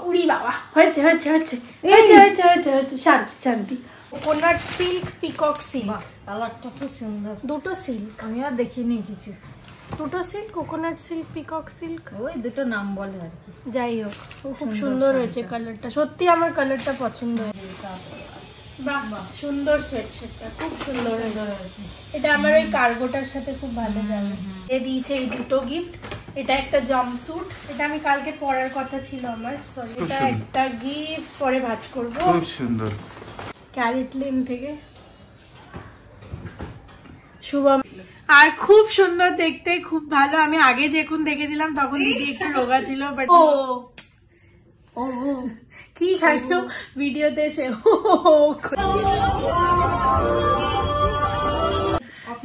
উড়ি বাবা, হয়েছে হয়েছে হয়েছে হয়েছে। শান্তি শান্তি। কোকোনাট সিল্ক, পিকক সিল্ক, কালারটা খুব সুন্দর। দুটো সিল্ক আমি আর দেখিনি কিছু। দুটো silk, coconut silk, peacock silk, ওই দুটো নাম বলে আর কি। যাই হোক খুব সুন্দর হয়েছে কালারটা, সত্যি আমার কালারটা পছন্দ হয়েছে। বাহ সুন্দর সেটটা খুব সুন্দর হয়েছে। এটা আমার ওই কার্গোটার সাথে খুব ভালো যাবে। এ দিয়েছে এই দুটো গিফট। এটা একটা জাম্পস্যুট, এটা আমি কালকে পরার কথা ছিল আমার, সরি। এটা একটা গিফট, পরে ভাঁজ করব। খুব সুন্দর। ক্যারেটলিন থেকে শুভম। আর খুব সুন্দর দেখতে, খুব ভালো। আমি আগে যখন দেখেছিলাম তখন দিদি একটু রোগা ছিল, বাট ও কি খাসলো ভিডিওতে সে।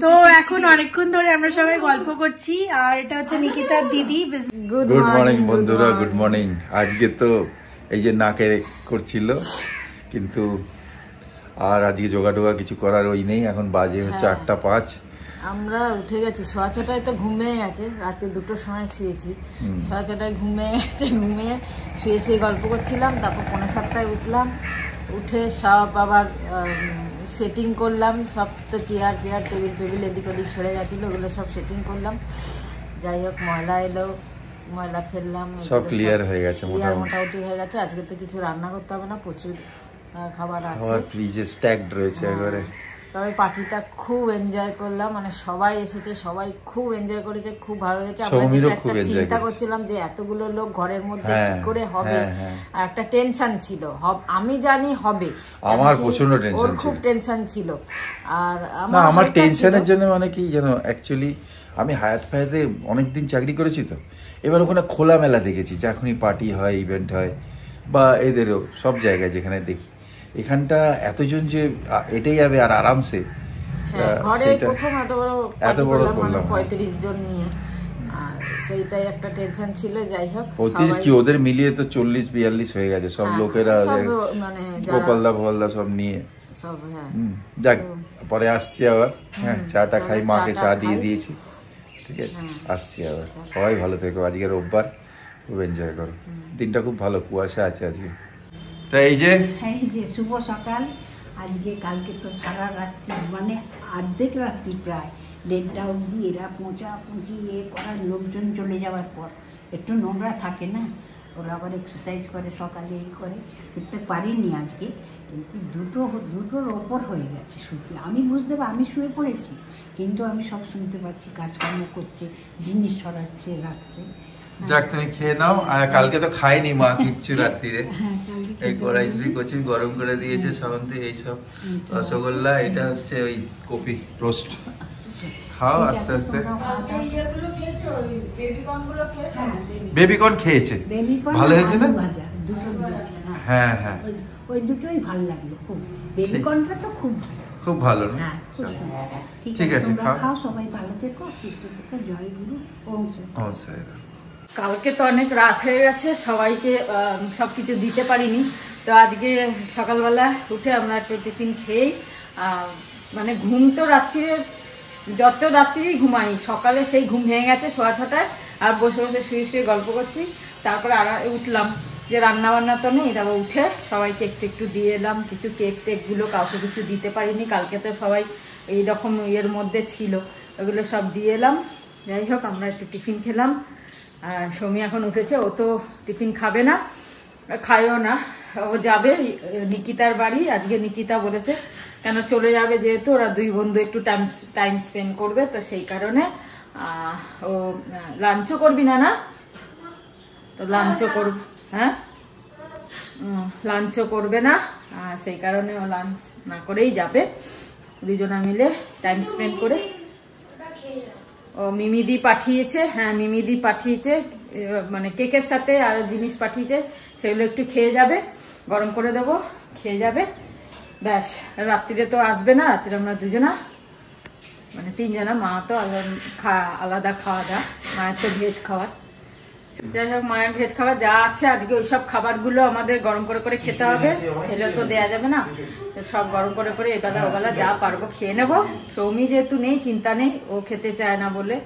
তো এখন অনেকক্ষণ ধরে আমরা সবাই গল্প করছি, আর এটা হচ্ছে নিকিতার দিদি। গুড মর্নিং বন্ধুরা, গুড মর্নিং। আজকে তো এই যে নাকে করছিল, কিন্তু আর আজকে যোগাটোগা কিছু করার ওই নেই। এখন বাজে হচ্ছে 8:05। আমরা উঠে গেছি, 6:30টায় তো ঘুমিয়ে গেছে, রাতে 2টোর সময় শুয়েছি। 6:30টায় ঘুমিয়ে গেছে, ঘুমিয়ে শুয়ে গল্প করছিলাম। তারপর 6:45টায় উঠলাম, উঠে সব আবার সেটিং করলাম। সব তো চেয়ার পেয়ার টেবিল এদিক ওদিক সরে গেছিলো, ওগুলো সব সেটিং করলাম। যাই হোক, ময়লা এলো, ময়লা ফেললাম, সব ক্লিয়ার হয়ে গেছে, মোটামুটি হয়ে গেছে। আজকে তো কিছু রান্না করতে হবে না, প্রচুর খাবার আছে, ফ্রিজে স্ট্যাকড রয়েছে একবারে। তবে পার্টিটা খুব এনজয় করলাম, মানে সবাই এসেছে, সবাই খুব এনজয় করেছে, খুব ভালো হয়েছে। আমরা যেটা চিন্তা করছিলাম যে এতগুলো লোক ঘরের মধ্যে কি করে হবে, আর একটা টেনশন ছিল। আমি জানি হবে, আমার প্রচন্ড টেনশন ছিল, খুব টেনশন ছিল। আর আমার টেনশনের জন্য মানে কি জানো, অ্যাকচুয়ালি আমি হায়াত ফায়াতে অনেকদিন চাকরি করেছি, তো এবার ওখানে খোলামেলা দেখেছি, যখনই পার্টি হয়, ইভেন্ট হয়, বা এদেরও সব জায়গায় যেখানে দেখি, এখানটা এতজন যে এটাই যাবে আর আরামসে। এত বড় করলাম 35 জন নিয়ে, আর সেইটাই একটা টেনশন ছিল। যাই হোক, 35 কি ওদের মিলিয়ে তো 40-42 হয়ে গেছে সব লোকেরা, মানে গোপালদা ফোপালদা সব নিয়ে সব। যাক, পরে আসছি আবার। হ্যাঁ, চাটা খাই, মাকে চা দিয়ে দিয়েছি, ঠিক আছে, আসছি আবার। সবাই ভালো থেকো, আজকে রোববার, খুব এনজয় করো দিনটা, খুব ভালো কুয়াশা আছে আজকে। এই যে শুভ সকাল। আজকে কালকে তো সারা রাত্রি, মানে অর্ধেক রাত্রি, প্রায় 1:30 অবধি এরা পৌঁছাপুঁছি করার, লোকজন চলে যাওয়ার পর একটু নোংরা থাকে না, ওরা আবার এক্সারসাইজ করে, সকালে এই করে, করতে পারিনি আজকে। কিন্তু দুটোর ওপর হয়ে গেছে শুতে। আমি বুঝতে আমি শুয়ে পড়েছি, কিন্তু আমি সব শুনতে পাচ্ছি, কাজকর্ম করছে, জিনিস সরাচ্ছে, রাখছে। যাক, তুমি খেয়ে নাও। কালকে তো খাইনি মা কিচ্ছু রাত্রিরে। এই কড়াইশুঁড়ি কচি গরম করে দিয়েছে শান্তি, এইসব রসগোল্লা, এটা হচ্ছে ওই কপি রোস্ট। খাও আস্তে আস্তে। বেবিকর্ন খেয়েছে, ভালো হয়েছে না? হ্যাঁ হ্যাঁ, ওই দুটোই ভালো লাগলো খুব। বেবিকর্নটা তো খুব খুব ভালো না? ঠিক আছে, খাও, সবাই ভালো থেকো, সুস্থ থেকো, জয় গুরু, ওম সাইরাম। কালকে তো অনেক রাত হয়ে গেছে, সবাইকে সবকিছু দিতে পারিনি। তো আজকে সকালবেলা উঠে আমরা একটু টিফিন খেয়েই, মানে ঘুম তো রাত্রিরে, যত রাত্রি ঘুমাই, সকালে সেই ঘুম ভেঙে গেছে 6:30টায়, আর বসে বসে শুয়ে গল্প করছি। তারপরে আর উঠলাম, যে রান্না বান্না তো নেই, তারপর উঠে সবাইকে একটু দিয়ে এলাম। কিছু কেক টেকগুলো কাউকে কিছু দিতে পারিনি, কালকে তো সবাই এইরকম ইয়ের মধ্যে ছিল, ওগুলো সব দিয়ে এলাম। যাই হোক, আমরা একটু টিফিন খেলাম। আর সৌমি এখন উঠেছে, ও তো টিফিন খাবে না, খায়ও না, ও যাবে নিকিতার বাড়ি। আজকে নিকিতা বলেছে, কেন চলে যাবে যেহেতু, ওরা দুই বন্ধু একটু টাইম স্পেন্ড করবে, তো সেই কারণে ও লাঞ্চও করবি না, তো লাঞ্চও করবে, হ্যাঁ লাঞ্চও করবে না, সেই কারণে ও লাঞ্চ না করেই যাবে, দুজনা মিলে টাইম স্পেন্ড করে। ও মিমিদি পাঠিয়েছে, হ্যাঁ মিমিদি পাঠিয়েছে, মানে কেকের সাথে আর জিনিস পাঠিয়েছে, সেগুলো একটু খেয়ে যাবে, গরম করে দেবো, খেয়ে যাবে, ব্যাস। রাত্রিরে তো আসবে না, রাত্রিরে আমরা দুজনা, মানে 3 জনা, মা তো আলাদা খাওয়া দাওয়া, মায়ের তো ভেজ খাবার। যাই হোক, মায়ের ভেজ খাবার যা আছে আজকে, ওইসব খাবারগুলো আমাদের গরম করে খেতে হবে, খেলে তো দেয়া যাবে না, সব গরম করে এবেলা ওবেলা যা পারবো খেয়ে নেবো। সৌমি যেহেতু নেই, চিন্তা নেই, ও খেতে চায় না বলে,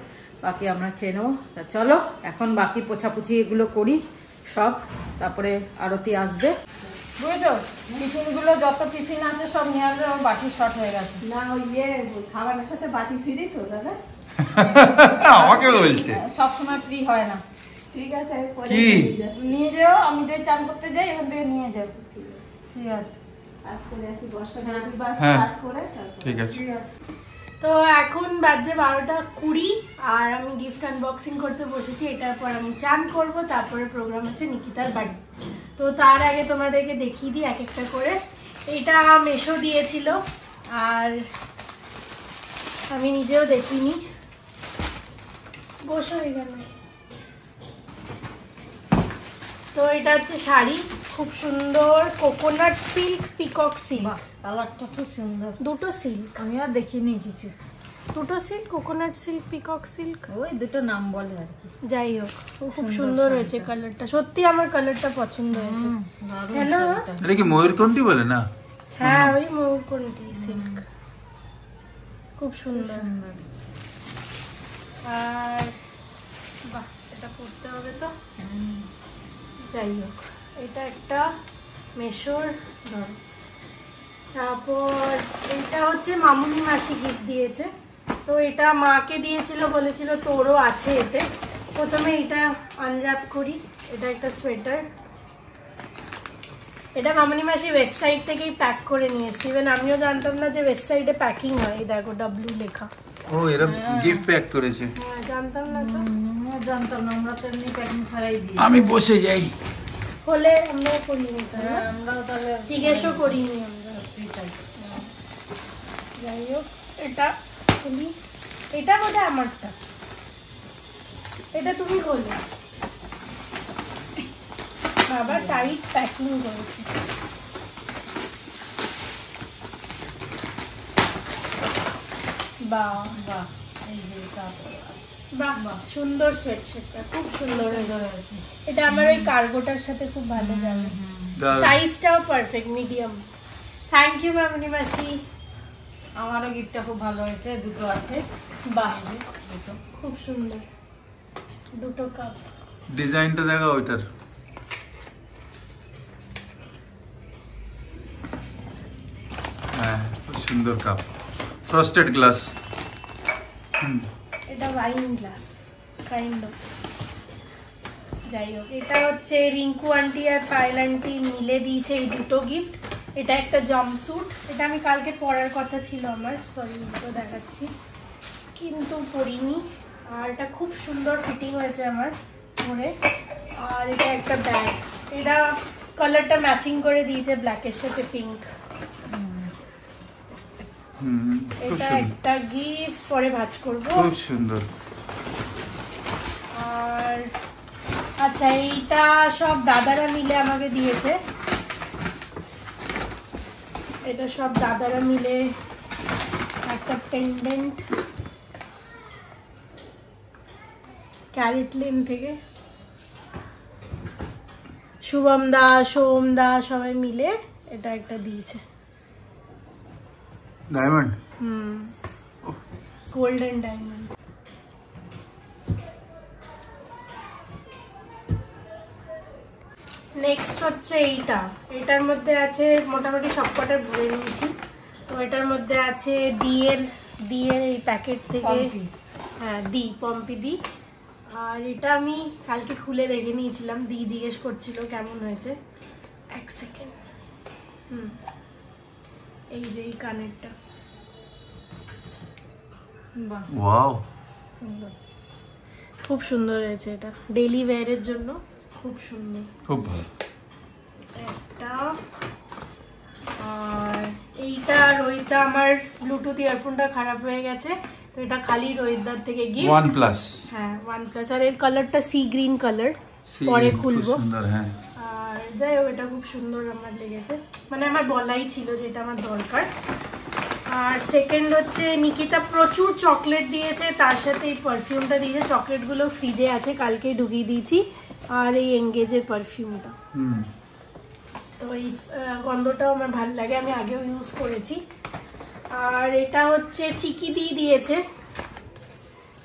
বাকি আমরা খেয়ে নেবো। তা চলো এখন বাকি পোছাপুছি এগুলো করি, সব, তারপরে আরতি আসবে, বুঝেছো? টিফিনগুলো যত টিফিন আছে সব নিয়ে আসবে, আমার বাটি শর্ট হয়ে গেছে। না ওই খাবারের সাথে বাটি ফিরি তো দাদা। আমাকে বলছে সবসময় ফ্রি হয় না। ঠিক আছে কি নিয়ে যাও, আমি যদি চান করতে যাই এখান থেকে নিয়ে যাও। ঠিক আছে, কাজ করে আসি, বর্ষা হ্যাঁ। কাজ করে তারপর। ঠিক আছে। তো এখন বাজে 12:20 আর আমি গিফট আনবক্সিং করতে বসেছি। এটার পর আমি চান করব, তারপরে প্রোগ্রাম আছে নিকিতার বাড়ি। তো তার আগে তোমাদেরকে দেখিয়ে দিই এক একটা করে। এটা মেশো দিয়েছিল আর আমি নিজেও দেখিনি। বসো এখানে। তো এটা হচ্ছে শাড়ি, খুব সুন্দর কোকোনাট সিল্ক, পিকক সিল্ক। কালারটা খুব সুন্দর। দুটো সিল্ক, আমি আর দেখিনি কিছু। দুটো silk, coconut silk, peacock silk, ওই দুটো নাম বলে আর কি। যাই হোক খুব সুন্দর হয়েছে কালারটা। সত্যি আমার কালারটা পছন্দ হয়েছে। হ্যালো, এটা কি ময়ূরকণ্ঠী বলে না? হ্যাঁ ওই ময়ূরকণ্ঠী সিল্ক, খুব সুন্দর। আর বাহ, এটা পরতে হবে তো। যাই হোক, এটা একটা মেশোর ধর। তারপর এটা হচ্ছে মামুনি মাসি গিফট দিয়েছে। তো এটা মাকে দিয়েছিল, বলেছিল তোরও আছে এতে। প্রথমে এটা আনর্যাপ করি। এটা একটা সোয়েটার, এটা মামুনি মাসি ওয়েস্ট সাইড থেকেই প্যাক করে নিয়েছি। ইভেন আমিও জানতাম না যে ওয়েস্ট সাইডে প্যাকিং হয়। এই দেখো ডাব্লিউ লেখা। ও এরা গিফট প্যাক করেছে। হ্যাঁ জানতাম না তো। জানতাম না, আমরা তো এমনি প্যাকিং ছাড়াই দিই। আমি বসে যাই। হলে আমরাও করিনি, আমরাও তাহলে জিজ্ঞেসও করিনি আমরা। তাই। যাই হোক, এটা খুলি। এটা বোধহয় আমারটা, এটা তুমি খোলো। বাবা টাইট প্যাকিং করেছে। বাহ বাহ, এই যে তারপরে বাহ বাহ, সুন্দর সোয়েটশার্টটা খুব সুন্দর হয়েছে। এটা আমার ওই কার্গোটার সাথে খুব ভালো যাবে। সাইজটাও পারফেক্ট, মিডিয়াম। থ্যাংক ইউ মামনি মাসি। আমারও গিফটটা খুব ভালো হয়েছে, দুটো আছে। বাহ, দুটো খুব সুন্দর, দুটো কাপ। ডিজাইনটা দেখো ওইটার। হ্যাঁ, খুব সুন্দর কাপ, ফ্রস্টেড গ্লাস। এটা ওয়াইন গ্লাস কাইন্ড অফ। যাই হোক, এটা হচ্ছে রিঙ্কু আন্টি আর পায়েল আন্টি মিলে দিয়েছে এই দুটো গিফট। এটা একটা জাম্পস্যুট, এটা আমি কালকে পরার কথা ছিল আমার, সরি দুটো দেখাচ্ছি কিন্তু পরিনি। আর এটা খুব সুন্দর ফিটিং হয়েছে আমার পরে। আর এটা একটা ব্যাগ, এটা কালারটা ম্যাচিং করে দিয়েছে ব্ল্যাকের সাথে পিঙ্ক। খুব এটা সুন্দর, একটা গিফট, পরে ভাঁজ করবো। খুব সুন্দর। আর আচ্ছা, এইটা সব দাদারা মিলে আমাকে দিয়েছে। এটা সব দাদারা মিলে একটা পেন্ডেন্ট ক্যারেটলিন থেকে। শুভম দা, সোম দা সবাই মিলে এটা একটা দিয়েছে। Diamond, golden diamond. নেক্সট হচ্ছে এইটা, এটার মধ্যে আছে মোটামুটি সবকটা ভরে নিয়েছি। তো এটার মধ্যে আছে দিয়ের এই প্যাকেট থেকে, হ্যাঁ পম্পি দি। আর এটা আমি কালকে খুলে দেখে নিয়েছিলাম, জিজ্ঞেস করছিল কেমন হয়েছে। এক সেকেন্ড। এই যে এই কানেরটা, বাহ, ওয়াও, সুন্দর, খুব সুন্দর হয়েছে। এটা ডেইলি ওয়্যারের জন্য খুব সুন্দর, খুব ভালো। একটা। আর এইটা রোহিতদা, আমার ব্লুটুথ ইয়ারফোনটা খারাপ হয়ে গেছে, তো এটা খালি রোহিতদার থেকে গিফট। OnePlus, হ্যাঁ OnePlus। আর এর কালারটা সি গ্রিন কালার, পরে খুলবো। সুন্দর, হ্যাঁ। আর যাই হোক, এটা খুব সুন্দর আমার লেগেছে, মানে আমার বলাই ছিল যেটা আমার দরকার। আর সেকেন্ড হচ্ছে নিকিতা প্রচুর চকলেট দিয়েছে, তার সাথে এই পারফিউমটা দিয়েছে। চকলেটগুলো ফ্রিজে আছে, কালকেই ঢুকিয়ে দিয়েছি। আর এই এঙ্গেজের পারফিউমটা, তো এই গন্ধটাও আমার ভালো লাগে, আমি আগেও ইউজ করেছি। আর এটা হচ্ছে চিকি দিয়েছে,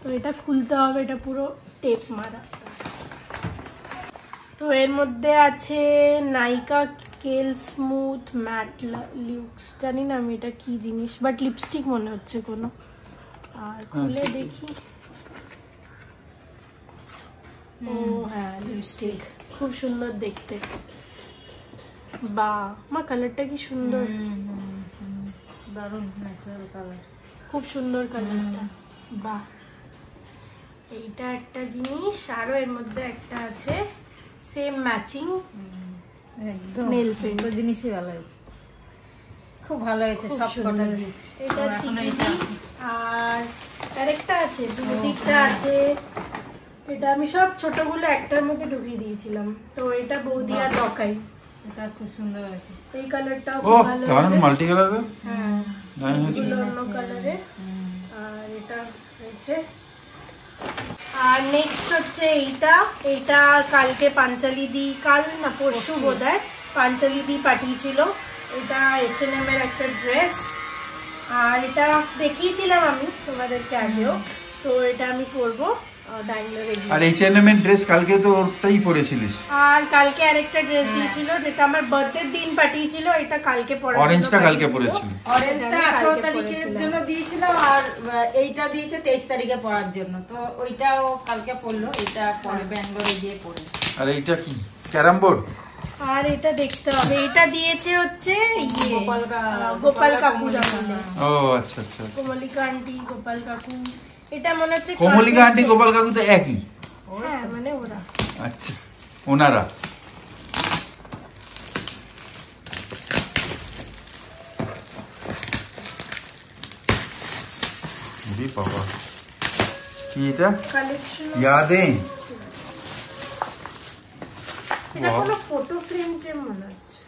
তো এটা খুলতে হবে, এটা পুরো টেপ মারা। তো তো এর মধ্যে আছে নাইকা কেল স্মুথ ম্যাট লিপস, জানি না আমি এটা কি জিনিস, বাট লিপস্টিক মনে হচ্ছে কোনো। আর খুলে দেখি, ও হ্যাঁ লিপস্টিক, খুব সুন্দর দেখতে। বাহ মা কালারটা কি সুন্দর, দারুণ ন্যাচারাল কালার, খুব সুন্দর কালারটা। বাহ এইটা একটা জিনিস, আরো এর মধ্যে একটা আছে সেম ম্যাচিং একদম নেল পেন্ট। দুটো জিনিসই ভালো হয়েছে, খুব ভালো হয়েছে সব কটা গিফট। এটা চিকি, আর আরেকটা আছে দুদিকটা আছে। এটা আমি সব ছোটগুলো একটার মধ্যে ঢুকিয়ে দিয়েছিলাম, তো এটা বৌদি আর লকাই। এটা খুব সুন্দর হয়েছে, এই কালারটাও ও খুব ভালো দারুণ আছে। মাল্টি কালার তো। হ্যাঁ দারুণ হয়েছে। এগুলো অন্য কালারে। আর এটা হয়েছে, আর নেক্সট হচ্ছে এইটা কালকে পাঞ্চালি দি, কাল না পরশু বোধহয় পাঞ্চালি দি পাঠিয়েছিল। এটা H&M এর একটা ড্রেস, আর এটা দেখিয়েছিলাম আমি তোমাদেরকে আগেও। তো এটা আমি পরবো ব্যাঙ্গালোরে গিয়ে। আর H&M এর ড্রেস কালকে তো ওটাই পরেছিলিস। আর কালকে আরেকটা ড্রেস দিয়েছিল যেটা আমার বার্থডে দিন পাঠিয়েছিল, এটা কালকে পরার জন্য অরেঞ্জটা কালকে পাঠিয়েছিল। পরেছিলি। অরেঞ্জটা এটা আমি 18 কালকে তারিখের পরেছিলাম। জন্য দিয়েছিল, আর এইটা দিয়েছে 23 তারিখে পড়ার জন্য। তো ওইটাও কালকে পড়লো, এটা পরে ব্যাঙ্গালোরে গিয়ে পড়ে। আর এইটা কি ক্যারাম বোর্ড? আর এটা দেখতে হবে, এটা দিয়েছে হচ্ছে গোপাল কাকু যখন, ও আচ্ছা আচ্ছা আচ্ছা। কোমলিকা আন্টি গোপাল কাকু। এটা মনে হচ্ছে কোমলিকা আন্টি গোপাল কাকু তো একই। হ্যাঁ মানে ওরা। আচ্ছা ওনারা। अरे बाबा কি এটা? কালেকশন। यादें। এটা কোনো ফটো ফ্রেম টেম মনে হচ্ছে।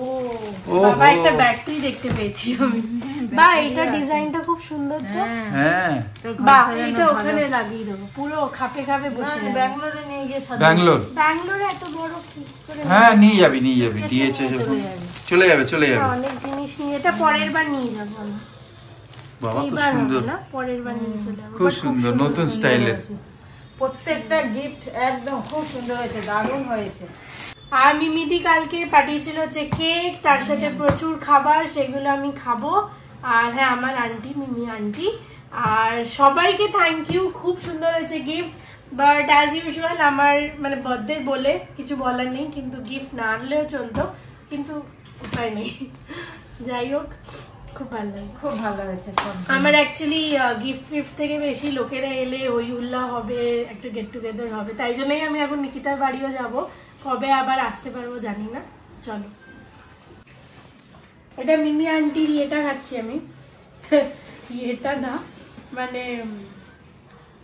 ও ওহো। বাবা একটা ব্যাটারি দেখতে পেয়েছি আমি। বাহ এটা ডিজাইনটা খুব সুন্দর তো। হ্যাঁ বাহ এটা ওখানে লাগিয়ে দেবো, পুরো খাপে খাপে বসে যাবে। ব্যাঙ্গালোরে নিয়ে গিয়ে সাজাবো। ব্যাঙ্গালোর। ব্যাঙ্গালোরে এত বড় কি করে হ্যাঁ নিয়ে যাবি দিয়েছে যখন চলে যাবে অনেক জিনিস নিয়ে, এটা পরের বার নিয়ে যাবো আমি। বাবা খুব এইবার সুন্দর, হবে না, পরের বার নিয়ে চলে যাবো। খুব সুন্দর নতুন স্টাইলের। প্রত্যেকটা গিফট একদম খুব সুন্দর হয়েছে, দারুণ হয়েছে। আর মিমিদি কালকে পাঠিয়েছিল হচ্ছে কেক, তার সাথে প্রচুর খাবার, সেগুলো আমি খাবো। আর হ্যাঁ আমার আন্টি, মিমি আন্টি, আর সবাইকে থ্যাংক ইউ, খুব সুন্দর হয়েছে গিফট। বাট অ্যাজ ইউজুয়াল আমার মানে বার্থডে বলে কিছু বলার নেই, কিন্তু গিফট না আনলেও চলতো, কিন্তু উপায় নেই। যাই হোক খুব ভালো লাগে, খুব ভালো হয়েছে সব। আমার অ্যাকচুয়ালি গিফট থেকে বেশি লোকেরা এলে হই হুল্লা হবে, একটা গেট টুগেদার হবে, তাই জন্যই আমি এখন নিকিতার বাড়িও যাব। কবে আবার আসতে পারবো জানি না। চলো এটা মিমি আন্টির ইয়েটা খাচ্ছি আমি। ইয়েটা না মানে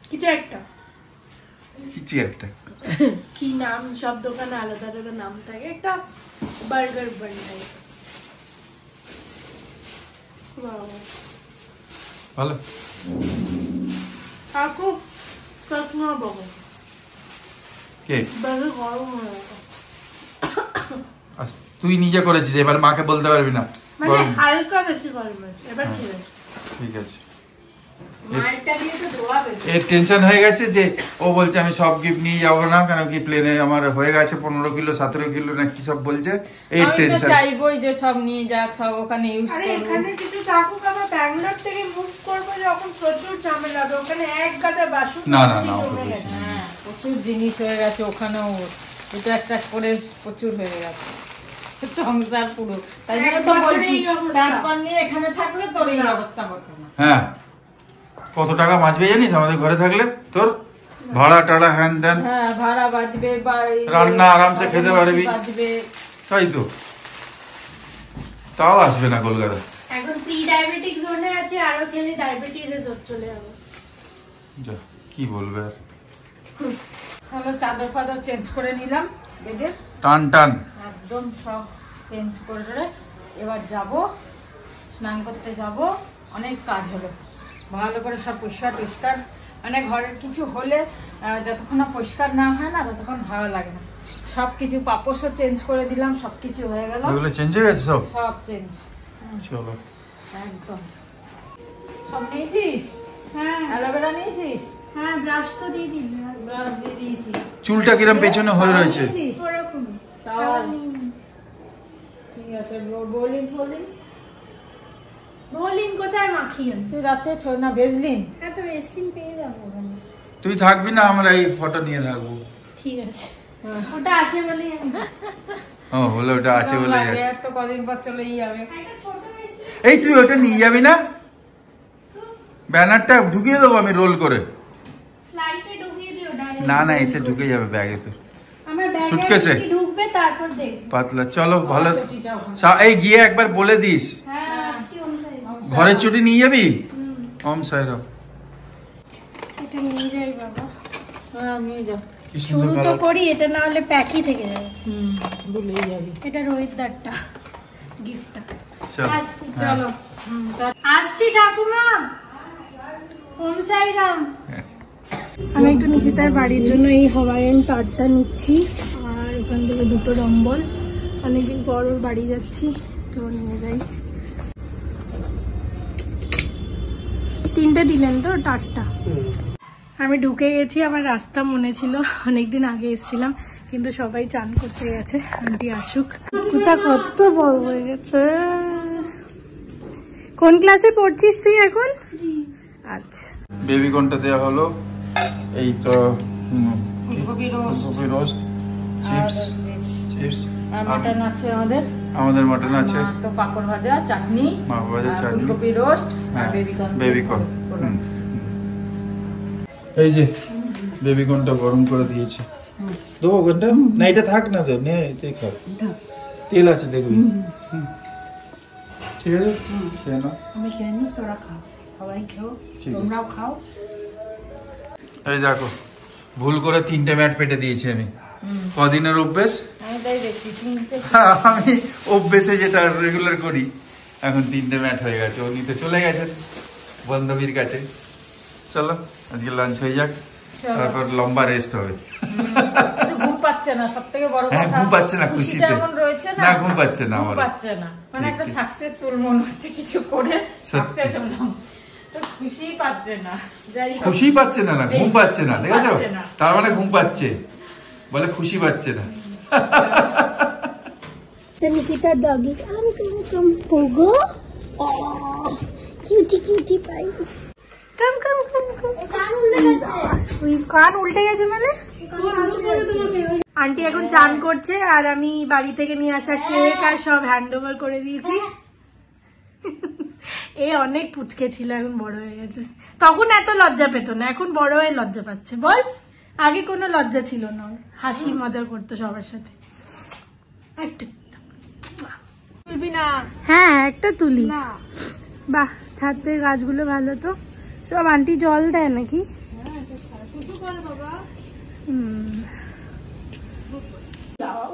কিছু একটা কি নাম, সব দোকানে আলাদা আলাদা নাম থাকে, একটা বার্গার বান টাইপ। ভালো কাকু চশমা বাবু কে? বাবু গরম হয়ে গেছে, তুই নিজে করেছিস, এবার মাকে বলতে পারবি না মানে গরম। হালকা বেশি গরম হয়েছে, এবার ঠিক আছে। ঠিক আছে, মালটা দিয়ে তো ধোয়াবে। এর টেনশন হয়ে গেছে যে ও বলছে আমি সব গিফট নিয়ে যাবো না, কেন কি প্লেনে আমার হয়ে গেছে 15 কিলো 17 কিলো না কি সব বলছে, এই আমি তো টেনশন। চাইবই যে সব নিয়ে যাক, সব ওখানে ইউজ আরে করব। এখানে কিছু থাকুক, আমরা ব্যাঙ্গালোর থেকে মুভ করবো যখন প্রচুর ঝামেলা হবে, ওখানে এক গাদা বাসন না, না, না, জমে অত বেশি গেছে। হ্যাঁ প্রচুর জিনিস হয়ে গেছে ওখানেও, এটা একটা করে প্রচুর হয়ে গেছে সংসার পুরো। তাই জন্য তো বলছি ট্রান্সফার নিয়ে এখানে থাকলে তোর এই অবস্থা হতো না। হ্যাঁ কত টাকা বাঁচবে জানিস আমাদের ঘরে থাকলে, তোর ভাড়া টাড়া হ্যান দেন, হ্যাঁ ভাড়া বাঁচবে, রান্না আরামসে খেতে পারবি, বাঁচবে। তাই তো, তাও আসবে না কলকাতা। এখন প্রি ডায়াবেটিক জোনে আছে, আরো খেলে ডায়াবেটিসে জোর চলে যাবে। যা কি বলবে আর। হলো চাদর ফাদর চেঞ্জ করে নিলাম বেডের, টান টান একদম সব চেঞ্জ করে এবার যাব স্নান করতে যাব। অনেক কাজ হলো, ভালো করে সব পরিষ্কার মানে ঘরের কিছু হলে যতক্ষণ না পরিষ্কার না হয় না ততক্ষণ ভালো লাগে না। সব কিছু পাপোশও চেঞ্জ করে দিলাম, সব কিছু হয়ে গেল, এগুলো চেঞ্জ হয়ে গেছে সব। সব চেঞ্জ চলো একদম। সব নিয়েছিস? হ্যাঁ অ্যালোভেরা নিয়েছিস? হ্যাঁ ব্রাশ তো দিয়ে দিলে, ব্রাশ দিয়ে দিয়েছি। চুলটা কিরম পেছনে হয়ে রয়েছে। ওরকম তাওয়াল ঠিক আছে। বোলিং কোথায় মাখি আমি? তুই রাতে না ভেজলিন? হ্যাঁ তো ভেসলিন পেয়ে যাবো ওখানে। তুই থাকবি না, আমরা এই ফটো নিয়ে থাকবো। ঠিক আছে, ওটা আছে বলে। ও বলে ওটা আছে বলে যাচ্ছে। তো কদিন পর চলেই যাবে। একটা ছোট ভেসলিন এই তুই ওটা নিয়ে যাবি না? ব্যানারটা ঢুকিয়ে দেবো আমি রোল করে। ফ্লাইটে ঢুকিয়ে দিও ডাইরেক্ট। না না, এতে ঢুকে যাবে ব্যাগে তোর। আমার ব্যাগে সুটকেসে? কি ঢুকবে তারপর দেখ। পাতলা চলো ভালো। এই গিয়ে একবার বলে দিস। হ্যাঁ আসছি ওম সাইড। ঘরের চটি নিয়ে যাবি? ওম সাইরাম। এটা নিয়ে যাই বাবা। হ্যাঁ নিয়ে যা। কি সুন্দর শুরু তো কালার। করি, এটা না হলে প্যাকই থেকে যাবে। ভুলেই যাবি। এটা রোহিত দারটা গিফটটা। চল আসছি চলো। আসছি ঠাকুমা। ওম সাইরাম। আমি একটু নিকিতার বাড়ির জন্য এই হাওয়াইয়ান টার্টটা নিচ্ছি, আর ওখান থেকে দুটো ডম্বল। অনেকদিন পর ওর বাড়ি যাচ্ছি তো নিয়ে যাই। 3টে দিলেন তো টার্টটা? আমি ঢুকে গেছি, আমার রাস্তা মনে ছিল, অনেকদিন আগে এসেছিলাম, কিন্তু সবাই চান করতে গেছে। আন্টি আসুক। কুতা কত বড় হয়ে গেছে। কোন ক্লাসে পড়ছিস তুই এখন? আচ্ছা বেবি কর্নটা দেওয়া হলো। এই তো ফুলকপি রোস্ট, ফুলকপি রোস্ট, চিপস আর মাটন আছে আমাদের মটন আছে, আর তো পাপড় ভাজা, চাটনি, পাপড় ভাজা, আর চাটনি, ফুলকপি রোস্ট আর হ্যাঁ, বেবি কর্ন। এই যে বেবি কর্নটা গরম করে দিয়েছি। দেবো ওখানটা? না এটা থাক না, তো নে এটাই খাও। তেল আছে দেখবি। ঠিক আছে খেয়ে নাও। আমি খেয়ে নি, তোরা খাও, সবাই খাও, ঠিক আছে। তোমরাও খাও। এই দেখো ভুল করে 3টে ম্যাট পেটে দিয়েছি আমি। কদিনের অভ্যেস। আমি তাই দেখছি তিনটে। আমি অভ্যেসে যেটা রেগুলার করি, এখন 3টে ম্যাট হয়ে গেছে। ও নিতে চলে গেছে বান্ধবীর কাছে। চলো আজকে লাঞ্চ হয়ে যাক, তারপর লম্বা রেস্ট হবে। ঘুম পাচ্ছে না, সবথেকে বড় কথা। হ্যাঁ ঘুম পাচ্ছে না খুশিতে। যেমন রয়েছে না ঘুম পাচ্ছে না আমার। পাচ্ছে না, মানে একটা সাকসেসফুল মনে হচ্ছে কিছু করে সাকসেস হলাম, তো খুশি পাচ্ছে না। যাই হোক, খুশি পাচ্ছে না, না ঘুম পাচ্ছে না, দেখেছো? পাচ্ছে না। তার মানে ঘুম পাচ্ছে, বলে খুশি পাচ্ছে না। Nikita doggy come come come Pogo. Cutie pie. Come come come come. কান উল্টে গেছে মানে? আন্টি এখন চান করছে, আর আমি বাড়ি থেকে নিয়ে আসা কেক আর সব হ্যান্ড ওভার করে দিয়েছি। এ অনেক পুচকে ছিল, এখন বড় হয়ে গেছে। তখন এত লজ্জা পেত না, এখন বড় হয়ে লজ্জা পাচ্ছে। বল, আগে কোনো লজ্জা ছিল না, হাসি মজা করতো সবার সাথে। একটা তুলবি না? হ্যাঁ একটা তুলি। বাহ, ছাদে গাছগুলো ভালো তো। সব আন্টি জল দেয় নাকি?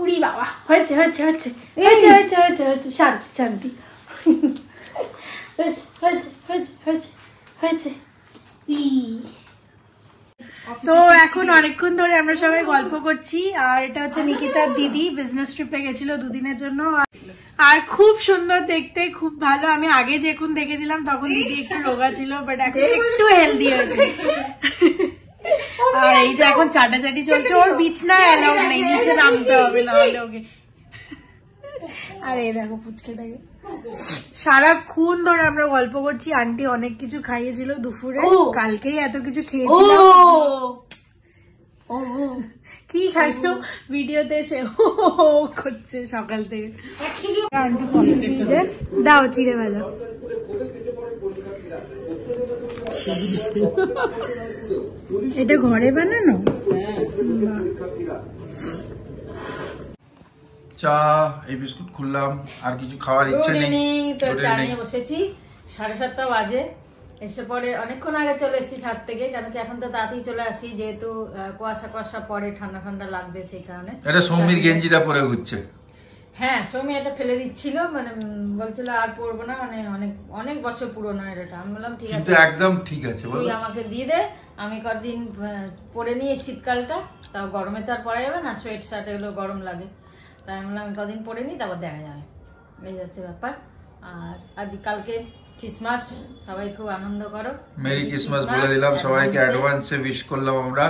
উড়ি বাবা, হয়েছে হয়েছে হয়েছে হয়েছে হয়েছে হয়েছে হয়েছে, শান্তি শান্তি। হয়েছে হয়েছে হয়েছে হয়েছে হয়েছে। তো এখন অনেকক্ষণ ধরে আমরা সবাই গল্প করছি, আর এটা হচ্ছে নিকিতার দিদি, বিজনেস ট্রিপে গেছিল 2 দিনের জন্য। আর খুব সুন্দর দেখতে, খুব ভালো। আমি আগে যখন দেখেছিলাম তখন দিদি একটু রোগা ছিল, বাট এখন একটু হেলদি হয়েছে। আর এই যে এখন চাটাচাটি চলছে, ওর বিছনায় অ্যালাউড নেই, নিচে নামতে হবে না হলে ওকে। আর এই দেখো পুচকেটাকে, সারাক্ষণ ধরে আমরা গল্প করছি। আন্টি অনেক কিছু খাইয়েছিল দুপুরে, কালকেই এত কিছু খেয়েছিলাম। কি খাইলো ভিডিওতে সে করছে সকাল থেকে। আন্টি কফি দিয়েছে, দাও চিড়ে ভাজা। এটা ঘরে বানানো? চা, এই বিস্কুট খুললাম, আর কিছু খাওয়ার ইচ্ছে নেই। তো চা নিয়ে বসেছি, 7:30 বাজে। এসে পরে অনেকক্ষণ আগে চলে এসেছি ছাদ থেকে, কেন কি এখন তো তাড়াতাড়ি চলে আসি, যেহেতু কুয়াশা পরে ঠান্ডা ঠান্ডা লাগবে, সেই কারণে। এটা সৌমির গেঞ্জিটা পরে ঘুরছে। হ্যাঁ, সৌমি এটা ফেলে দিচ্ছিল, মানে বলছিল আর পরবো না, মানে অনেক অনেক বছর পুরোনো এটা। আমি বললাম ঠিক আছে, একদম ঠিক আছে, তুই আমাকে দিয়ে দে, আমি কদিন পরে নিয়ে শীতকালটা, তাও গরমে তো আর পরা যাবে না, সোয়েট শার্ট এগুলো গরম লাগে, তাই আমি বললাম আমি কদিন পরে নিই, তারপর দেখা যাবে। এই হচ্ছে ব্যাপার। আর আজ কালকে ক্রিসমাস, সবাই খুব আনন্দ করো। মেরি ক্রিসমাস বলে দিলাম সবাইকে, অ্যাডভান্সে উইশ করলাম আমরা।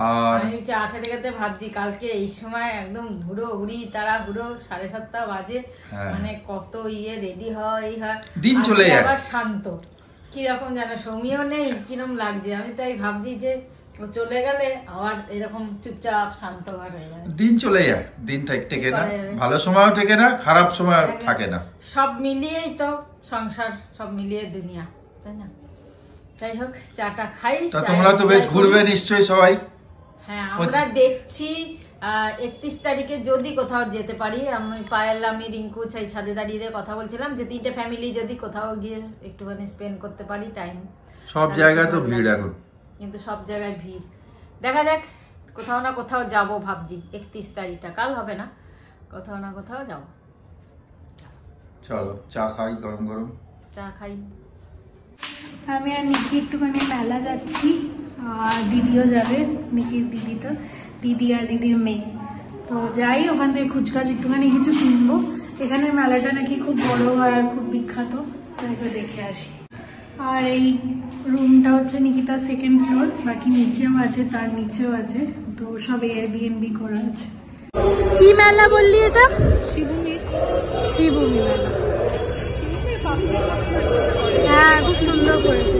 আর আমি চা খেতে খেতে ভাবছি কালকে এই সময় একদম হুড়ি তারা 7:30 বাজে, মানে কত রেডি হয় দিন চলে যায়, আবার শান্ত কিরকম যেন সমীও নেই, কিরকম লাগছে। আমি তাই ভাবছি যে ও চলে গেলে আবার এরকম চুপচাপ শান্ত হয়ে যাবে। দিন চলে যায়, দিন টেকে না, ভালো সময়ও টেকে না, খারাপ সময় থাকে না, সব মিলিয়েই তো সংসার, সব মিলিয়ে দুনিয়া, তাই না? যাই হোক, চাটা খাই। তো তোমরা তো বেশ ঘুরবে নিশ্চয়ই সবাই? হ্যাঁ, আমরা দেখছি 31 তারিখে যদি কোথাও যেতে পারি। আমি পায়েল, আমি, রিঙ্কু ছাদে দাঁড়িয়ে কথা বলছিলাম যে 3টে ফ্যামিলি যদি কোথাও গিয়ে একটুখানি স্পেন্ড করতে পারি টাইম। সব জায়গায় তো ভিড় এখন, কিন্তু সব জায়গায় ভিড়। দেখা যাক, কোথাও না কোথাও যাব ভাবছি। 31 তারিখটা কাল হবে না, কোথাও না কোথাও যাব। চলো চা খাই, গরম গরম চা খাই। আমি আর নিকি একটুখানি মেলা যাচ্ছি, আর দিদিও যাবে, নিকির দিদিটা, দিদি আর দিদির মেয়ে। তো যাই, ওখান থেকে খুচকাচ একটুখানি কিছু কিনবো। এখানে মেলাটা নাকি খুব বড় হয় আর খুব বিখ্যাত, তাই দেখে আসি। আর এই রুমটা হচ্ছে নিকিতার 2nd ফ্লোর, বাকি নিচেও আছে, তার নিচেও আছে, তো সব এয়ারবিএনবি করা আছে। কি মেলা বললি এটা? শিবভূমি মেলা। হ্যাঁ, খুব সুন্দর করেছে।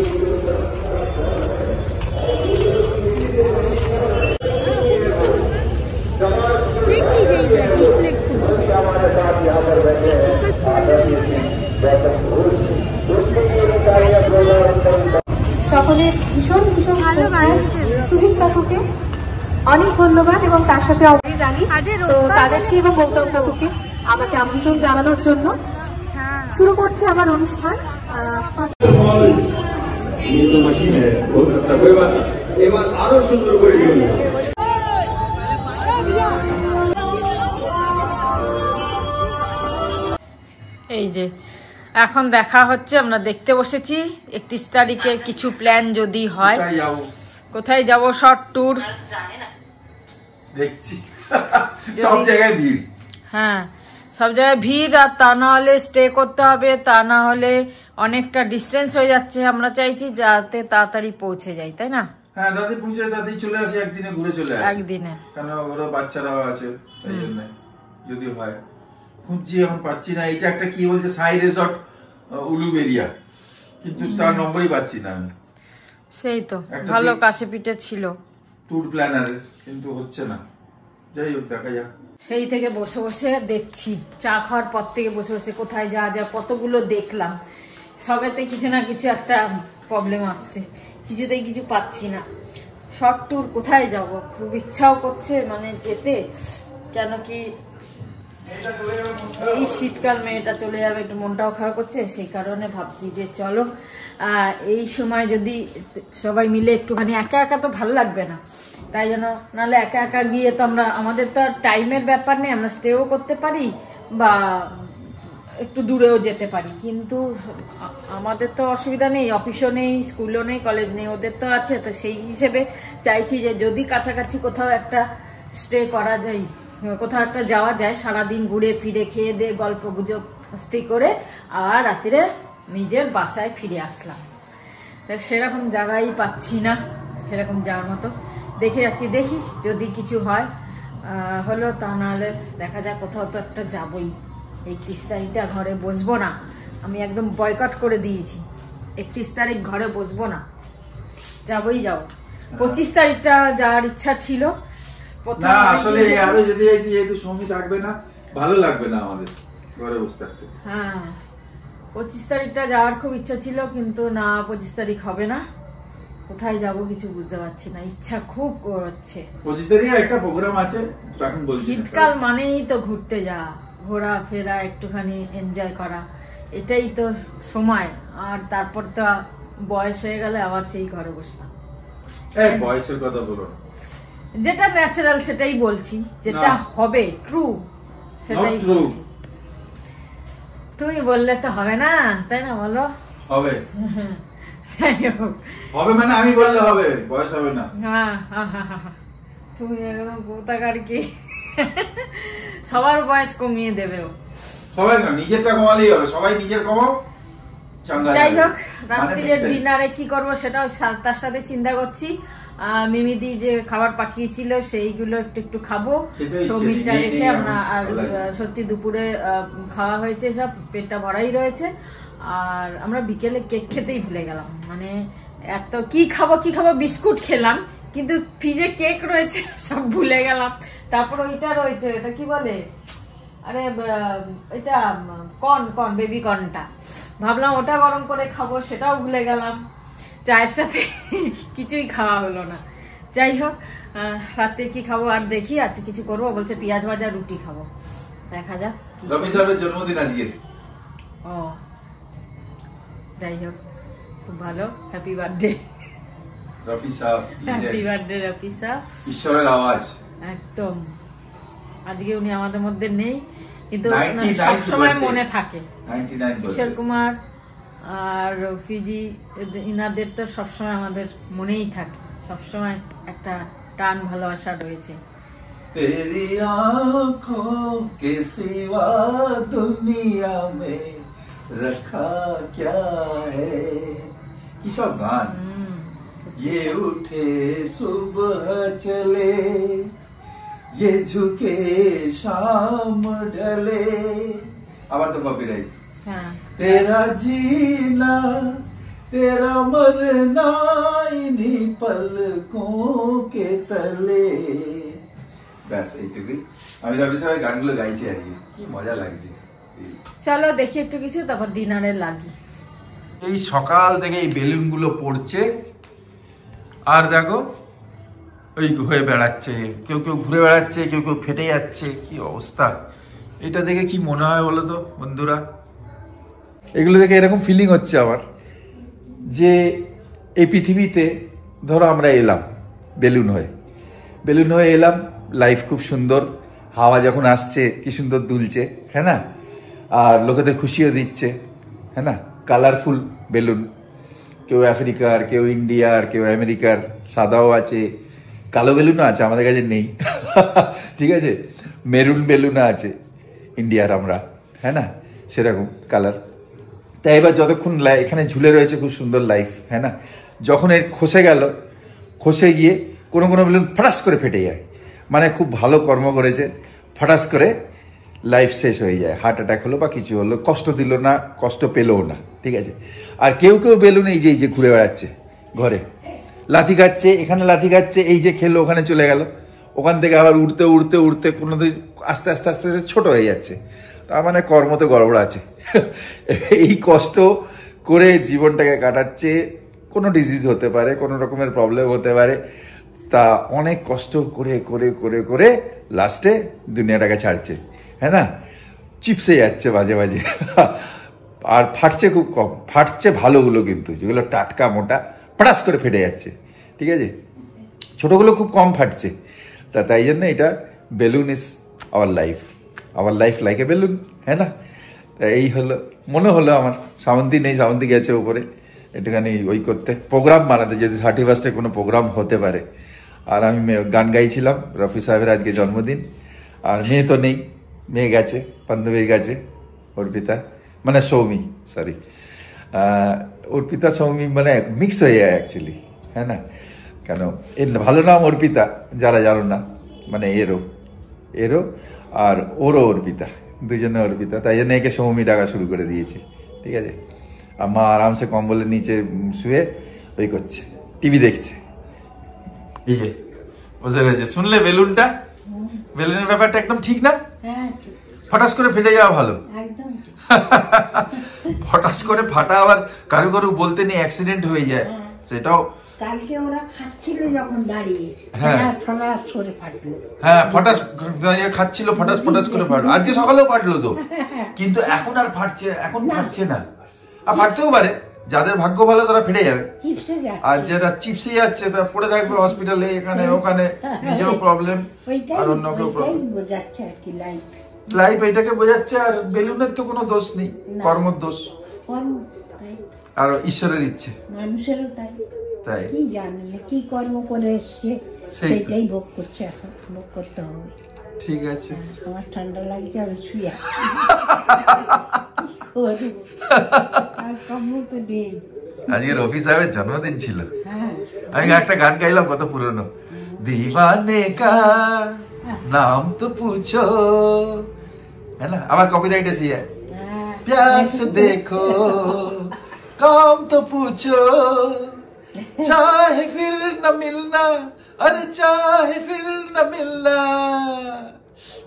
দেখছি সেই দেখ রিফ্লেক্ট করছে, ফোকাস করলে রিফ্লেক্ট সকলে ভীষণ ভীষণ ভালো বানিয়েছে। সুদীপ কাকুকে অনেক ধন্যবাদ, এবং তার সাথে অবশ্যই জানি তো তাদেরকে এবং গৌতম কাকুকে আমাকে আমন্ত্রণ জানানোর জন্য। শুরু করছে আমার অনুষ্ঠান। এবার আরো সুন্দর করে দিন। এই যে এখন দেখা হচ্ছে, আমরা দেখতে বসেছি 31 তারিখে কিছু প্ল্যান যদি হয়। কোথায় যাব? শর্ট ট্যুর দেখছি, সব জায়গায় ভিড়। হ্যাঁ, সব জায়গায় ভিড়, আর তা না হলে স্টে করতে হবে, তা না হলে অনেকটা ডিস্টেন্স হয়ে যাচ্ছে। আমরা চাইছি যাতে তাড়াতাড়ি পৌঁছে যাই, তাই না? হ্যাঁ, দাদি পৌঁছে, দাদি চলে আসে, একদিনে ঘুরে চলে আসে, একদিনে। কেন ওরা বাচ্চারাও আছে, তাই জন্য যদি হয়। খুঁজছি, এখন পাচ্ছি না। এটা একটা কি বলছে, সাই রিসর্ট উলুবেরিয়া, কিন্তু তার নম্বরই পাচ্ছি না আমি। সেই তো ভালো কাছে পিঠে ছিল ট্যুর প্ল্যানার, কিন্তু হচ্ছে না। যাই হোক, দেখা যাক। সেই থেকে বসে বসে দেখছি, চা খাওয়ার পর থেকে বসে বসে কোথায় যাওয়া যায়, কতগুলো দেখলাম, সবেতে কিছু না কিছু একটা প্রবলেম আসছে, কিছুতেই কিছু পাচ্ছি না। শর্ট ট্যুর কোথায় যাব, খুব ইচ্ছাও করছে মানে যেতে, কেন কি এই শীতকাল মেয়েটা চলে যাবে, একটু মনটাও খারাপ করছে। সেই কারণে ভাবছি যে চলো এই সময় যদি সবাই মিলে একটুখানি, একা একা তো ভালো লাগবে না, তাই জন্য নাহলে একা একা গিয়ে তো আমাদের তো আর টাইমের ব্যাপার নেই, আমরা স্টেও করতে পারি বা একটু দূরেও যেতে পারি, কিন্তু আমাদের তো অসুবিধা নেই, অফিসও নেই, স্কুলও নেই, কলেজ নেই, ওদের তো আছে। তো সেই হিসেবে চাইছি যে যদি কাছাকাছি কোথাও একটা স্টে করা যায়, কোথাও একটা যাওয়া যায়, সারাদিন ঘুরে ফিরে খেয়ে দিয়ে গল্প গুজব মস্তি করে আর রাত্রে নিজের বাসায় ফিরে আসলাম। তাই সেরকম জায়গায় পাচ্ছি না, সেরকম যাওয়ার মতো। দেখে যাচ্ছি, দেখি যদি কিছু হয় হলো, তা নাহলে দেখা যায় কোথাও তো একটা যাবই। 31 তারিখটা ঘরে বসবো না, আমি একদম বয়কট করে দিয়েছি। 31 তারিখ ঘরে বসবো না, যাবই যাব। 25 তারিখটা যাওয়ার ইচ্ছা ছিল। না, আসলে আরো যদি যেহেতু সময় থাকবে না, ভালো লাগবে না আমাদের ঘরে বসে থাকতে। হ্যাঁ, 25 তারিখটা যাওয়ার খুব ইচ্ছা ছিল, কিন্তু না, 25 তারিখ হবে না। কোথায় যাব কিছু বুঝতে পারছি না, ইচ্ছা খুব করছে। 25 তারিখে একটা প্রোগ্রাম আছে, তখন বলছি। শীতকাল মানেই তো ঘুরতে যাওয়া, ঘোরা ফেরা, একটুখানি এনজয় করা, এটাই তো সময়। আর তারপর তো বয়স হয়ে গেলে আবার সেই ঘরে বসলাম। বয়সের কথা বলো না, যেটা ন্যাচারাল সেটাই বলছি, যেটা হবে ট্রু সেটাই বলছি। তুমি বললে তো হবে না, তাই না? বলো হবে, হবে মানে আমি বললে হবে, বয়স হবে না। হ্যাঁ, তুমি একদম গোতাকার কি, সবার বয়স কমিয়ে দেবে। সবাই না, নিজেরটা কমালেই হবে। সবাই নিজের কমাও, যাই হোক রাত্রির ডিনারে কি করব সেটাও তার সাথে চিন্তা করছি। মিমিদি যে খাবার পাঠিয়েছিল সেইগুলো একটু একটু খাবো, সৌমিনটা রেখে আমরা। আর সত্যি দুপুরে খাওয়া হয়েছে, সব পেটটা ভরাই রয়েছে। আর আমরা বিকেলে কেক খেতেই ভুলে গেলাম, মানে এত কি খাবো বিস্কুট খেলাম, কিন্তু ফ্রিজে কেক রয়েছে সব ভুলে গেলাম। তারপর ওইটা রয়েছে, এটা কি বলে, আরে এটা কর্ন বেবি কর্নটা, ভাবলাম ওটা গরম করে খাবো, সেটাও ভুলে গেলাম। চায়ের সাথে কিছুই খাওয়া হলো না। যাই হোক রাতে কি খাবো আর দেখি, আর কিছু করবো বলছে পেঁয়াজ ভাজা রুটি খাবো, দেখা যাক। রফি সাহেবের জন্মদিন আজকে। ও যাই হোক খুব ভালো, হ্যাপি বার্থডে রফি সাহেব, হ্যাপি বার্থডে রফি সাহেব। ঈশ্বরের আওয়াজ একদম। আজকে উনি আমাদের মধ্যে নেই, কিন্তু সবসময় মনে থাকে। কিশোর কুমার আর রফিজি ইনাদের তো সবসময় আমাদের মনেই থাকে, সবসময় একটা টান ভালোবাসা রয়েছে। তেরি আঁখোं के सिवा दुनिया में रखा क्या है, কি সব গান। ये उठे सुबह चले, ये झुके शाम ढले, আবার তো কপিরাইট। হ্যাঁ, तेरा जीना तेरा मरना इन्हीं पलकों के तले। ব্যাস এইটুকুই। আমি রবি সাহেবের গানগুলো গাইছি আর কি মজা লাগছে। চলো দেখি একটু কিছু, তারপর ডিনারে লাগি। এই সকাল থেকে এই বেলুনগুলো পড়ছে, আর দেখো ওই হয়ে বেড়াচ্ছে, কেউ কেউ ঘুরে বেড়াচ্ছে, কেউ কেউ ফেটে যাচ্ছে, কি অবস্থা। এটা দেখে কি মনে হয় বলো তো বন্ধুরা? এগুলো দেখে এরকম ফিলিং হচ্ছে আমার, যে এই পৃথিবীতে ধরো আমরা এলাম বেলুন হয়ে এলাম, লাইফ খুব সুন্দর, হাওয়া যখন আসছে কি সুন্দর দুলছে, হ্যাঁ না, আর লোকেদের খুশিও দিচ্ছে, হ্যাঁ না, কালারফুল বেলুন, কেউ আফ্রিকার, কেউ ইন্ডিয়ার, কেউ আমেরিকার, সাদাও আছে, কালো বেলুনও আছে, আমাদের কাছে নেই ঠিক আছে, মেরুন বেলুনও আছে ইন্ডিয়ার আমরা, হ্যাঁ না, সেরকম কালার। তাই এবার যতক্ষণ এখানে ঝুলে রয়েছে খুব সুন্দর লাইফ, হ্যাঁ না, যখন এর খসে গিয়ে কোনো বেলুন ফটাস করে ফেটে যায়, মানে খুব ভালো কর্ম করেছে, ফটাস করে লাইফ শেষ হয়ে যায়, হার্ট অ্যাটাক হলো বা কিছু হলো, কষ্ট দিল না, কষ্ট পেলও না, ঠিক আছে। আর কেউ বেলুন এই যে ঘুরে বেড়াচ্ছে ঘরে, লাথি খাচ্ছে, এখানে লাথি খাচ্ছে, এই যে খেলো ওখানে চলে গেল, ওখান থেকে আবার উড়তে কোনো দিন আস্তে আস্তে ছোট হয়ে যাচ্ছে, তার মানে কর্ম তো গড়বড় আছে এই কষ্ট করে জীবনটাকে কাটাচ্ছে, কোনো ডিজিজ হতে পারে, কোনো রকমের প্রবলেম হতে পারে, তা অনেক কষ্ট করে লাস্টে দুনিয়াটাকে ছাড়ছে, হ্যাঁ না, চিপসে যাচ্ছে মাঝে আর ফাটছে খুব কম, ফাটছে ভালোগুলো, কিন্তু যেগুলো টাটকা মোটা পটাস করে ফেটে যাচ্ছে, ঠিক আছে, ছোটগুলো খুব কম ফাটছে। তাই জন্য এটা balloon is our life like a balloon, হ্যাঁ না। তা এই হলো, মনে হলো আমার, শ্রাবন্তী নেই, শ্রাবন্তী গেছে উপরে একটুখানি ওই করতে, প্রোগ্রাম বানাতে, যদি 31 কোনো প্রোগ্রাম হতে পারে। আর আমি গান গাইছিলাম, রফি সাহেবের আজকে জন্মদিন, আর মেয়ে তো নেই, মেয়ে গেছে বান্ধবীর কাছে, অর্পিতা মানে সৌমি, সরি অর্পিতা সৌমি মানে মিক্স হয়ে যায় অ্যাকচুয়ালি, হ্যাঁ না, কেন এর ভালো নাম অর্পিতা, যারা জানো না, মানে এরও আর ওরও অর্পিতা, দুজনে অর্পিতা, তাই জন্য একে সৌমি ডাকা শুরু করে দিয়েছে, ঠিক আছে। আর মা আরামসে কম্বলের নিচে শুয়ে ওই করছে, টিভি দেখছে। এই যে বুঝতে পেরেছে, শুনলে বেলুনের ব্যাপারটা একদম ঠিক না, ফটাস করে ফেটে যাওয়া ভালো, ফটাস করে ফাটা, আবার কারো বলতে নেই অ্যাক্সিডেন্ট হয়ে যায়, সেটাও কালকে ওরা খাচ্ছিল যখন দাঁড়িয়ে, ফটাস করে ফাটলো, ফটাস দাঁড়িয়ে খাচ্ছিল, ফটাস করে ফাটলো, আজকে সকালেও ফাটলো তো, কিন্তু এখন আর ফাটছে না, আর ফাটতেও পারে, যাদের ভাগ্য ভালো তারা ফেটে যাবে, আর যারা চিপসে যাচ্ছে তারা পড়ে থাকবে হসপিটালে, এখানে ওখানে, নিজেও প্রবলেম আর অন্যকেও প্রবলেম, লাইফ এটাকে বোঝাচ্ছে। আর বেলুনের তো কোনো দোষ নেই, কর্মর দোষ, আর ঈশ্বরের ইচ্ছে, মানুষেরও তাই, কি জানেন কি কর্ম করে এসছে সেটাই ভোগ করছে, এখন ভোগ করতে হবে, ঠিক আছে। আমার ঠান্ডা লাগছে, আমি শুয়ে কাজকর্ম তো নেই। আজকে রফি সাহেবের জন্মদিন ছিল, হ্যাঁ আমি একটা গান গাইলাম কত পুরনো, दीवाने का नाम तो पूछो, है ना, हमारा कॉपीराइट ऐसी है, प्यार से देखो काम तो पूछो, चाहे फिर न मिलना, अरे चाहे फिर न मिलना।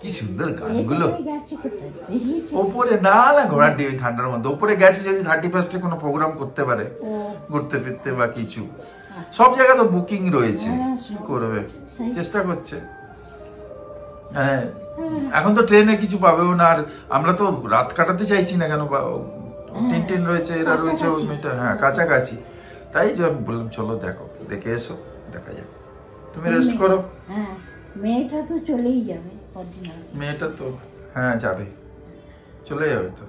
কি সুন্দর গানগুলো। গেছে কোথায় দেখি ওপরে না না ঘোড়ার ডিম ঠান্ডার মধ্যে ওপরে গেছে, যদি 31 কোনো প্রোগ্রাম করতে পারে ঘুরতে ফিরতে বা কিছু, সব জায়গা তো বুকিং রয়েছে, কি করবে, চেষ্টা করছে। হ্যাঁ এখন তো ট্রেনে কিছু পাবেও না, আর আমরা তো রাত কাটাতে চাইছি না, কেন টিন রয়েছে, এরা রয়েছে, ওই মেয়েটা হ্যাঁ কাছাকাছি, তাই যে আমি বললাম চলো দেখো, দেখে এসো, দেখা যাক, তুমি রেস্ট করো। হ্যাঁ মেয়েটা তো চলেই যাবে কদিন আগে। মেয়েটা তো হ্যাঁ যাবে, চলে যাবে তো।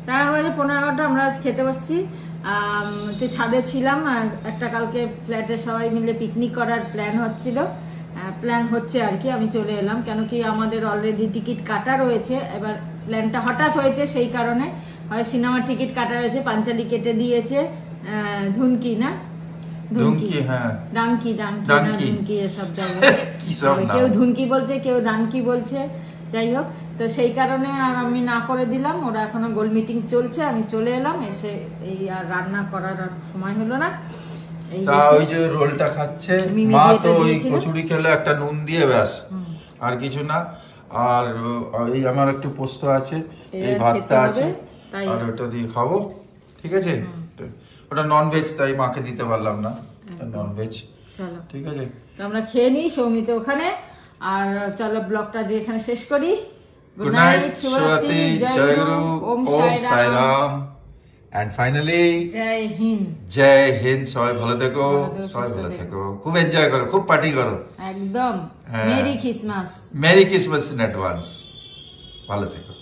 তার বাজে 11:30 আমরা আজ খেতে বসছি। যে ছাদে ছিলাম, একটা কালকে ফ্ল্যাটে সবাই মিলে পিকনিক করার প্ল্যান হচ্ছে আর কি। আমি চলে এলাম, কেন কি আমাদের অলরেডি টিকিট কাটা রয়েছে, এবার প্ল্যানটা হঠাৎ হয়েছে সেই কারণে। হয় সিনেমার টিকিট কাটা রয়েছে, পাঞ্চালি কেটে দিয়েছে, ধুনকি না ধুনকি, হ্যাঁ ডানকি এসব জায়গায় কেউ ধুনকি বলছে, কেউ ডানকি বলছে, যাই হোক। তো সেই কারণে আর আমি না করে দিলাম, ওরা এখনো গোল মিটিং চলছে, আমি চলে এলাম, এসে এই আর রান্না করার আর সময় হলো না। তা ওই যে রোলটা খাচ্ছে মা, তো ওই কচুরি খেলো একটা নুন দিয়ে, ব্যাস আর কিছু না। আর এই আমার একটু পোস্ত আছে, এই ভাতটা আছে, আর ওটা দিয়ে খাবো, ঠিক আছে। ওটা নন ভেজ, তাই মাকে দিতে পারলাম না, নন ভেজ। চলো ঠিক আছে, তো আমরা খেয়ে নিই সৌমিত ওখানে, আর চলো ব্লগটা যে এখানে শেষ করি। Good night Shivratri, Joy Guru, Om Sai Ram, and finally জয় হিন্দ। জয় হিন্দ। সবাই ভালো থেকো, সবাই ভালো থেকো, খুব এনজয় করো, খুব পার্টি করো, একদম। Merry Christmas, merry Christmas in advance, ভালো থেকো।